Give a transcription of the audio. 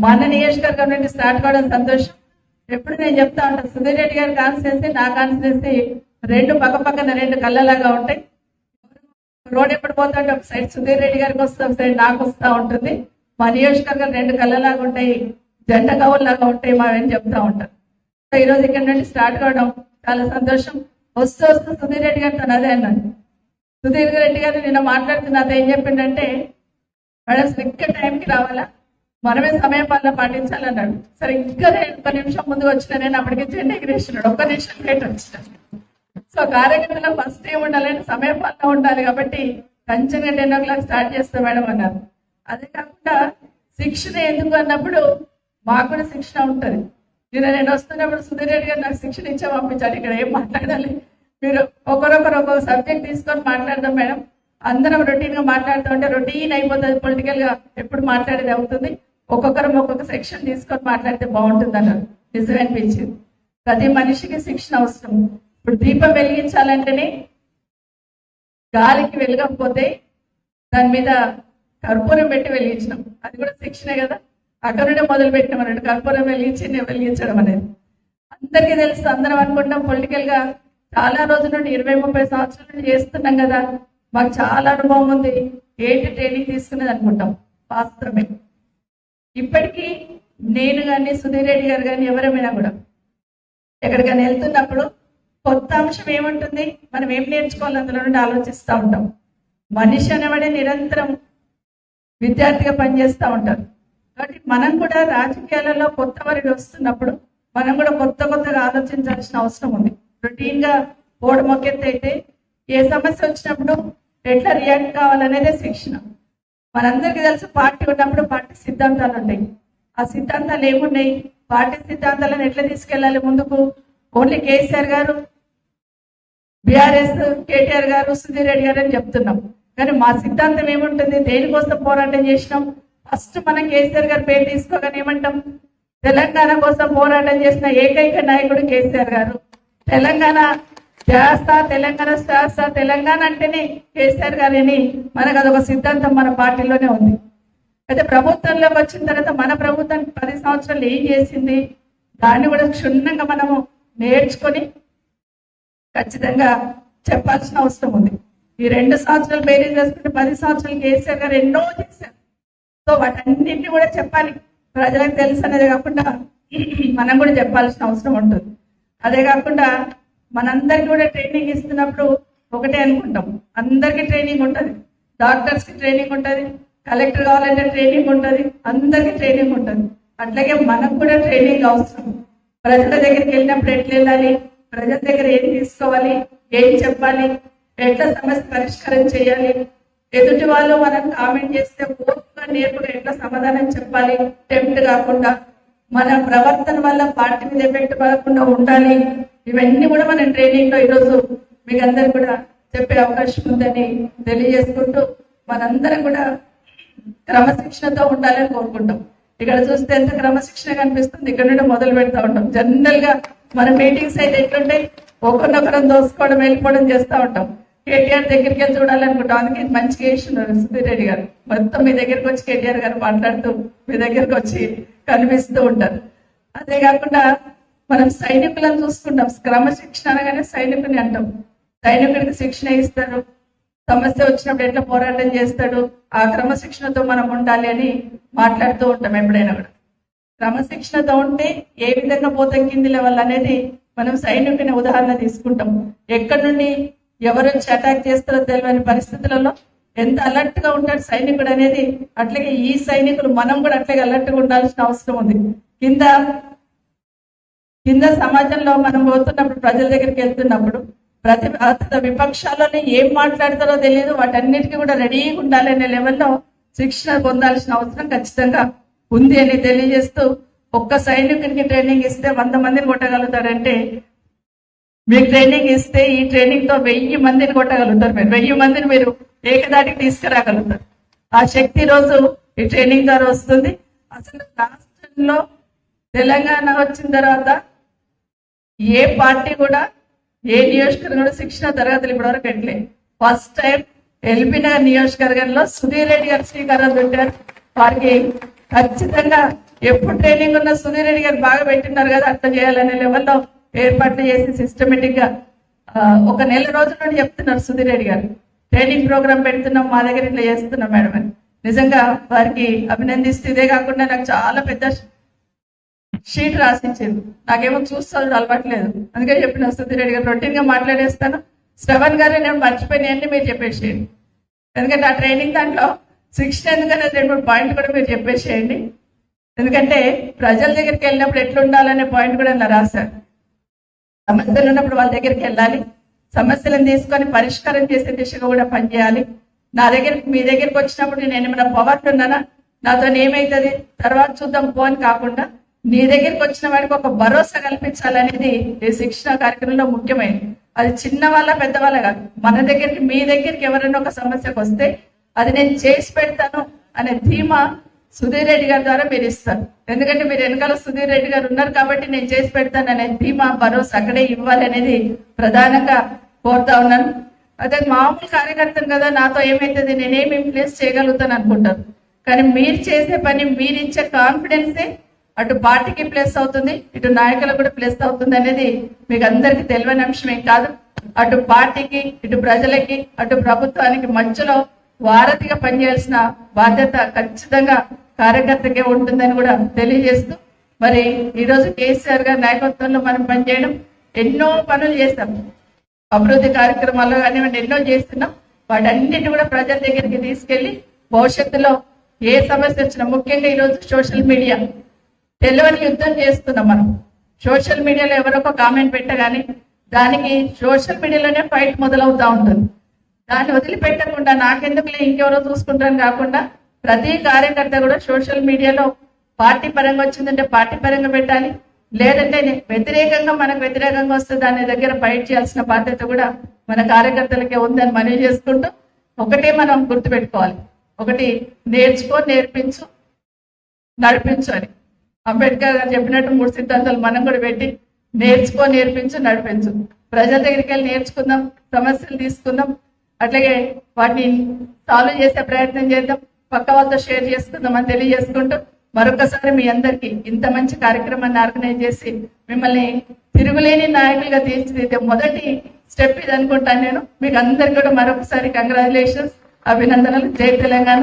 మన నియోజకవర్గం నుండి స్టార్ట్ కావడం సంతోషం. ఎప్పుడు నేను చెప్తా ఉంటాను, సుధీర్ రెడ్డి గారి కాన్స్టిట్యున్సీ నా కాన్స్టిట్యున్సీ రెండు పక్కన రెండు కళ్ళలాగా ఉంటాయి. రోడ్ ఎప్పుడు పోతుంటే ఒక సైడ్ సుధీర్ రెడ్డి గారికి వస్తే ఒక సైడ్ నాకు వస్తూ ఉంటుంది. మా నియోజకవర్గం రెండు కళ్ళలాగా ఉంటాయి, జెండా కవుల్లాగా ఉంటాయి మావని చెప్తా ఉంటారు. సో ఈరోజు ఇక్కడ నుండి స్టార్ట్ కావడం చాలా సంతోషం. వస్తూ సుధీర్ రెడ్డి గారితో అదే అన్నాను. సుధీర్ రెడ్డి గారు నిన్న మాట్లాడుతున్న అతను ఏం చెప్పిండంటే, మేడం ఇంకా టైంకి రావాలా, మనమే సమయపాలన పాటించాలన్నాడు. సరే ఇంకా ఒక నిమిషం ముందుకు వచ్చిన నేను అప్పటికి జెండా ఎగిరేసినాడు, ఒక్క నిమిషం లేట్ వచ్చిన. సో కార్యకర్తలో ఫస్ట్ ఏం ఉండాలంటే సమయపాలన ఉండాలి కాబట్టి కంచెంగా 10 o'clock స్టార్ట్ చేస్తాం మేడం అన్నారు. అదే కాకుండా శిక్షణ ఎందుకు అన్నప్పుడు మాకు కూడా శిక్షణ ఉంటుంది. నేను వస్తున్నప్పుడు సుధీర్ రెడ్డి గారు నాకు శిక్షణ ఇచ్చే పంపించాలి, ఇక్కడ ఏం మాట్లాడాలి, మీరు ఒకరొకరు ఒక్కొక్క సబ్జెక్ట్ తీసుకొని మాట్లాడదాం మేడం, అందరం రొటీన్ గా మాట్లాడుతూ ఉంటే రొటీన్ అయిపోతుంది, పొలిటికల్ గా ఎప్పుడు మాట్లాడేది అవుతుంది, ఒక్కొక్కరం ఒక్కొక్క సెక్షన్ తీసుకొని మాట్లాడితే బాగుంటుంది అన్నారు. నిజమే అనిపించింది. ప్రతి మనిషికి శిక్షణ అవసరం. ఇప్పుడు దీపం వెలిగించాలంటేనే గాలికి వెలగకపోతే దాని మీద కర్పూరం పెట్టి వెలిగించినాం, అది కూడా శిక్షణే కదా. అక్కడ నుండే మొదలు పెట్టినాం అన్నట్టు కర్పూరం వెలిగించడం అనేది. అందరికీ తెలుసు, అందరం అనుకుంటాం పొలిటికల్ గా చాలా రోజుల నుండి 20-30 సంవత్సరాల నుండి చేస్తున్నాం కదా, మాకు చాలా అనుభవం ఉంది, ఏంటి ట్రైనింగ్ తీసుకునేది అనుకుంటాం. వాస్తవమే. ఇప్పటికీ నేను కానీ సుధీర్ రెడ్డి గారు కానీ ఎవరైనా కూడా ఎక్కడికైనా వెళ్తున్నప్పుడు కొత్త అంశం ఏముంటుంది, మనం ఏం నేర్చుకోవాలి అందులో నుండి ఆలోచిస్తూ ఉంటాం. మనిషి అనేవాడే నిరంతరం విద్యార్థిగా పనిచేస్తూ ఉంటారు. కాబట్టి మనం కూడా రాజకీయాలలో కొత్త వారికి వస్తున్నప్పుడు మనం కూడా కొత్తగా ఆలోచించాల్సిన అవసరం ఉంది. రొటీన్ గా ఓడ మొక్కెత్తి అయితే ఏ సమస్య వచ్చినప్పుడు ఎట్లా రియాక్ట్ కావాలనేదే శిక్షణ. మనందరికీ తెలుసు, పార్టీ ఉన్నప్పుడు పార్టీ సిద్ధాంతాలు ఉంటాయి. ఆ సిద్ధాంతాలు ఏమున్నాయి, పార్టీ సిద్ధాంతాలను ఎట్లా తీసుకెళ్లాలి ముందుకు, ఓన్లీ కేసీఆర్ గారు, బీఆర్ఎస్, కేటీఆర్ గారు, సుధీర్ రెడ్డి గారు అని చెప్తున్నాం. కానీ మా సిద్ధాంతం ఏముంటుంది, దేనికోసం పోరాటం చేసినాం. ఫస్ట్ మనం కేసీఆర్ గారు పేరు తీసుకోగానే ఏమంటాం, తెలంగాణ కోసం పోరాటం చేసిన ఏకైక నాయకుడు కేసీఆర్ గారు. తెలంగాణ చేస్తా, తెలంగాణ చేస్తా, తెలంగాణ అంటేనే కేసీఆర్ గారిని మనకు అదొక సిద్ధాంతం మన పార్టీలోనే ఉంది. అయితే ప్రభుత్వంలోకి వచ్చిన తర్వాత మన ప్రభుత్వం 10 సంవత్సరాలు ఏం చేసింది, దాన్ని కూడా క్షుణ్ణంగా మనము నేర్చుకొని ఖచ్చితంగా చెప్పాల్సిన అవసరం ఉంది. ఈ 2 సంవత్సరాలు బేరీ చేసుకుంటే 10 సంవత్సరాలు కేసీఆర్ గారు ఎన్నో చేశారు. సో వాటన్నింటినీ కూడా చెప్పాలి, ప్రజలకు తెలుసు అనేది కాకుండా మనం కూడా చెప్పాల్సిన అవసరం ఉంటుంది. అదే కాకుండా మనందరికీ కూడా ట్రైనింగ్ ఇస్తున్నప్పుడు ఒకటే అనుకుంటాం, అందరికీ ట్రైనింగ్ ఉంటుంది, డాక్టర్స్ కి ట్రైనింగ్ ఉంటుంది, కలెక్టర్ కావాలంటే ట్రైనింగ్ ఉంటుంది, అందరికీ ట్రైనింగ్ ఉంటుంది. అట్లాగే మనకు కూడా ట్రైనింగ్ అవసరం. ప్రజల దగ్గరికి వెళ్ళినప్పుడు ఎట్లా వెళ్ళాలి, ప్రజల దగ్గర ఏం తీసుకోవాలి, ఏం చెప్పాలి, ఎట్లా సమస్య పరిష్కారం చేయాలి, ఎదుటి వాళ్ళు మనం కామెంట్ చేస్తే ఓపికగా నేర్పుగా ఎట్లా సమాధానం చెప్పాలి, టెంప్ట్ కాకుండా, మన ప్రవర్తన వల్ల పార్టీ మీద ఎఫెక్ట్ పడకుండా ఉండాలి. ఇవన్నీ కూడా మన ట్రైనింగ్ లో ఈరోజు మీకు అందరు కూడా చెప్పే అవకాశం ఉందని తెలియజేసుకుంటూ, మనందరం కూడా క్రమశిక్షణతో ఉండాలని కోరుకుంటాం. ఇక్కడ చూస్తే ఎంత క్రమశిక్షణ కనిపిస్తుంది, ఇక్కడ నుండి మొదలు పెడతా ఉంటాం. జనరల్ గా మన మీటింగ్స్ అయితే ఎట్లుంటాయి, ఒకరినొకరం దోసుకోవడం వెళ్ళిపోవడం చేస్తూ ఉంటాం. కేటీఆర్ దగ్గరికి వెళ్ళి చూడాలనుకుంటాం, అందుకే మంచిగా చేస్తున్నారు సుధీర్ రెడ్డి గారు. మొత్తం మీ దగ్గరకు వచ్చి కేటీఆర్ గారు మాట్లాడుతూ మీ దగ్గరకు వచ్చి కనిపిస్తూ ఉంటారు. అదే కాకుండా మనం సైనికులను చూసుకుంటాం, క్రమశిక్షణ అనగానే సైనికుని అంటాం. సైనికుడికి శిక్షణ ఇస్తారు, సమస్య వచ్చినప్పుడు ఎట్లా పోరాటం చేస్తాడు, ఆ క్రమశిక్షణతో మనం ఉండాలి అని మాట్లాడుతూ ఉంటాం. ఎప్పుడైనా కూడా క్రమశిక్షణతో ఉంటే ఏ విధంగా పోతగ్గింది లెవెల్ అనేది మనం సైనికుని ఉదాహరణ తీసుకుంటాం. ఎక్కడి నుండి ఎవరు వచ్చి అటాక్ చేస్తారో తెలియని పరిస్థితులలో ఎంత అలర్ట్ గా ఉంటాడు సైనికుడు అనేది, అట్లాగే ఈ సైనికులు మనం కూడా అట్లాగే అలర్ట్ గా ఉండాల్సిన అవసరం ఉంది. కింద సమాజంలో మనం పోతున్నప్పుడు, ప్రజల దగ్గరికి వెళ్తున్నప్పుడు విపక్షాలని ఏం మాట్లాడతారో తెలియదు, వాటన్నిటికీ కూడా రెడీగా ఉండాలనే లెవెల్లో శిక్షణ పొందాల్సిన అవసరం ఖచ్చితంగా ఉంది అని తెలియజేస్తూ, ఒక్క సైనికునికి ట్రైనింగ్ ఇస్తే 100 మందిని కొట్టగలుగుతాడంటే, మీకు ట్రైనింగ్ ఇస్తే ఈ ట్రైనింగ్ తో 1000 మందిని కొట్టగలుగుతారు. మీరు 1000 మందిని మీరు ఏకదాటికి తీసుకురాగలుగుతారు. ఆ శక్తి రోజు ఈ ట్రైనింగ్ ద్వారా వస్తుంది. అసలు రాష్ట్రంలో తెలంగాణ వచ్చిన తర్వాత ఏ పార్టీ కూడా ఏ నియోజకవర్గంలో శిక్షణ తరగతులు ఇప్పటివరకు పెట్టలేదు. ఫస్ట్ టైం ఎల్బీ నగర్ నియోజకవర్గంలో సుధీర్ రెడ్డి గారు శ్రీకారం చుట్టారు. వారికి ఖచ్చితంగా ఎప్పుడు ట్రైనింగ్ ఉన్న సుధీర్ రెడ్డి గారు బాగా పెట్టినారు కదా, అర్థం చేయాలనే లెవెల్లో ఏర్పాట్లు చేసి సిస్టమేటిక్ గా ఒక నెల రోజుల నుండి చెప్తున్నారు సుధీర్ రెడ్డి గారు. ట్రైనింగ్ ప్రోగ్రామ్ పెడుతున్నాం, మా దగ్గర ఇట్లా చేస్తున్నాం మేడం అని. నిజంగా వారికి అభినందిస్తూ, ఇదే కాకుండా నాకు చాలా పెద్ద షీట్ రాసిచ్చింది. నాకేమో చూస్తాను అలవాట్లేదు, అందుకే చెప్పిన సుధీర్ రెడ్డి గారు రొటీన్ గా మాట్లాడేస్తాను. శ్రవణ్ గారు నేను మర్చిపోయినాయని మీరు చెప్పేసేయండి, ఎందుకంటే ఆ ట్రైనింగ్ దాంట్లో 16 ఎందుకనే 2-3 పాయింట్లు కూడా మీరు చెప్పేసేయండి. ఎందుకంటే ప్రజల దగ్గరికి వెళ్ళినప్పుడు ఎట్లా ఉండాలనే పాయింట్ కూడా నా రాశారు. సమస్యలు ఉన్నప్పుడు వాళ్ళ దగ్గరికి వెళ్ళాలి, సమస్యలను తీసుకొని పరిష్కారం చేసే దిశగా కూడా పనిచేయాలి. నా దగ్గరికి, మీ దగ్గరికి వచ్చినప్పుడు నేను ఏమైనా పవర్లు ఉన్నానా, నాతో ఏమైతుంది తర్వాత చూద్దాం పోని కాకుండా నీ దగ్గరికి వచ్చిన వాడికి ఒక భరోసా కల్పించాలనేది ఈ శిక్షణ కార్యక్రమంలో ముఖ్యమైనది. అది చిన్న వాళ్ళ పెద్దవాళ్ళ కాదు, మన దగ్గరికి, మీ దగ్గరికి ఎవరైనా ఒక సమస్యకు వస్తే అది నేను చేసి పెడతాను అనే ధీమా సుధీర్ రెడ్డి గారి ద్వారా మీరు ఇస్తారు. ఎందుకంటే మీరు వెనకాల సుధీర్ రెడ్డి గారు ఉన్నారు కాబట్టి నేను చేసి పెడతాను అనే ధీమా, భరోసా అక్కడే ఇవ్వాలి అనేది ప్రధానంగా కోరుతా ఉన్నాను. అదే మామూలు కార్యకర్తను కదా, నాతో ఏమైతుంది, నేనేమి ఇన్ఫ్లుయెన్స్ చేయగలుగుతాను అనుకుంటాను. కానీ మీరు చేసే పని, మీరు ఇచ్చే కాన్ఫిడెన్సే అటు పార్టీకి ప్లస్ అవుతుంది, ఇటు నాయకులకు కూడా ప్లస్ అవుతుంది అనేది మీకు అందరికీ తెలియని అంశం ఏం కాదు. అటు పార్టీకి, ఇటు ప్రజలకి, అటు ప్రభుత్వానికి మధ్యలో వారధిగా పనిచేయాల్సిన బాధ్యత ఖచ్చితంగా కార్యకర్తకే ఉంటుందని కూడా తెలియజేస్తూ, మరి ఈరోజు కేసీఆర్ గారి నాయకత్వంలో మనం పనిచేయడం, ఎన్నో పనులు చేస్తాం, అభివృద్ధి కార్యక్రమాల్లో కానివ్వండి ఎన్నో చేస్తున్నాం. వాటన్నిటి కూడా ప్రజల దగ్గరికి తీసుకెళ్లి భవిష్యత్తులో ఏ సమస్య వచ్చినా, ముఖ్యంగా ఈరోజు సోషల్ మీడియా తెలియని యుద్ధం చేస్తున్నాం మనం. సోషల్ మీడియాలో ఎవరొక కామెంట్ పెట్టగానే దానికి సోషల్ మీడియాలోనే ఫైట్ మొదలవుతా ఉంటుంది. దాన్ని వదిలిపెట్టకుండా నాకెందుకులే ఇంకెవరో చూసుకుంటాను కాకుండా ప్రతి కార్యకర్త కూడా సోషల్ మీడియాలో పార్టీ పరంగా వచ్చిందంటే పార్టీ పరంగా పెట్టాలి, లేదంటే వ్యతిరేకంగా, మనకు వ్యతిరేకంగా వస్తే దాని దగ్గర ఫైట్ చేయాల్సిన బాధ్యత కూడా మన కార్యకర్తలకే ఉందని మనవి చేసుకుంటూ, ఒకటే మనం గుర్తుపెట్టుకోవాలి, ఒకటి నేర్చుకో, నేర్పించు, నడిపించు అని అంబేద్కర్ గారు చెప్పినట్టు 3 సిద్ధాంతాలు మనం కూడా పెట్టి నేర్చుకో, నేర్పించు, నడిపించు. ప్రజల దగ్గరికి వెళ్ళి నేర్చుకుందాం, సమస్యలు తీసుకుందాం, అట్లాగే వాటిని సాల్వ్ చేసే ప్రయత్నం చేద్దాం, పక్క వాళ్ళతో షేర్ చేసుకుందాం అని తెలియజేసుకుంటూ, మరొకసారి మీ అందరికీ ఇంత మంచి కార్యక్రమాన్ని ఆర్గనైజ్ చేసి మిమ్మల్ని తిరుగులేని నాయకులుగా తీర్చిదిద్దే మొదటి స్టెప్ ఇది అనుకుంటాను నేను. మీకు అందరికీ కూడా మరొకసారి కంగ్రాచులేషన్స్, అభినందనలు. జై తెలంగాణ.